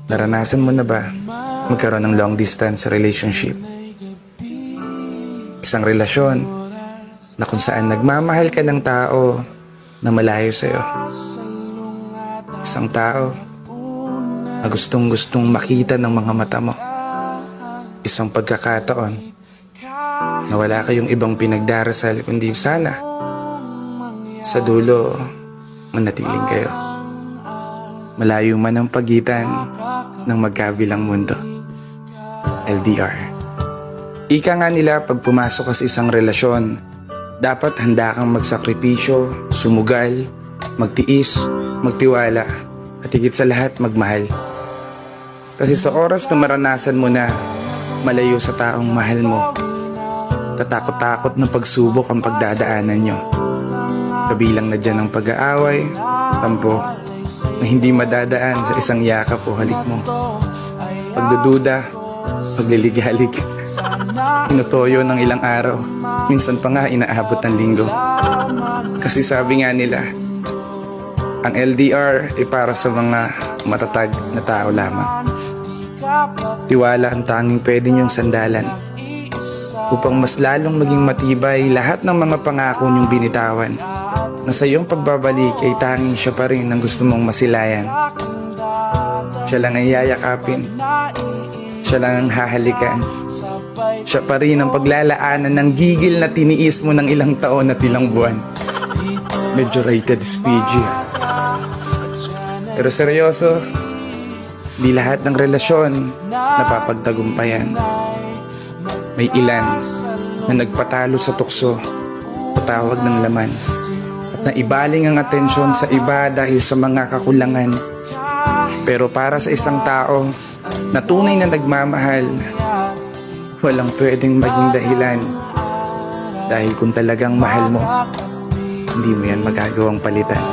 Naranasan mo na ba magkaroon ng long distance relationship? Isang relasyon na kung saan nagmamahal ka ng tao na malayo sa'yo. Isang tao na gustong-gustong makita ng mga mata mo. Isang pagkakataon na wala kayong ibang pinagdarasal kundi sana sa dulo manatiling kayo. Malayo man ang pagitan ng magkabilang mundo. LDR. Ika nga nila, pag pumasok ka sa isang relasyon, dapat handa kang magsakripisyo, sumugal, magtiis, magtiwala, at higit sa lahat magmahal. Kasi sa oras na maranasan mo na malayo sa taong mahal mo, tatakot-takot ng pagsubok ang pagdadaanan nyo. Kabilang na dyan ang pag-aaway, tampo, na hindi madadaan sa isang yakap o halik mo. Pagdududa, pagliligalig, inutoyo ng ilang araw, minsan pa nga inaabot ng linggo. Kasi sabi nga nila, ang LDR ay para sa mga matatag na tao lamang. Tiwala ang tanging pwede niyong sandalan upang mas lalong maging matibay lahat ng mga pangako niyong binitawan, na sa iyong pagbabalik ay tanging siya pa rin ang gusto mong masilayan. Siya lang ang yayakapin, siya lang ang hahalikan, siya pa rin ang paglalaanan ng gigil na tiniis mo ng ilang taon at ilang buwan. Medyo rated PG. Pero seryoso, di lahat ng relasyon napapagtagumpayan. May ilan na nagpatalo sa tukso, patawag ng laman, at naibaling ang atensyon sa iba dahil sa mga kakulangan. Pero para sa isang tao na tunay na nagmamahal, walang pwedeng maging dahilan. Dahil kung talagang mahal mo, hindi mo yan magagawang palitan.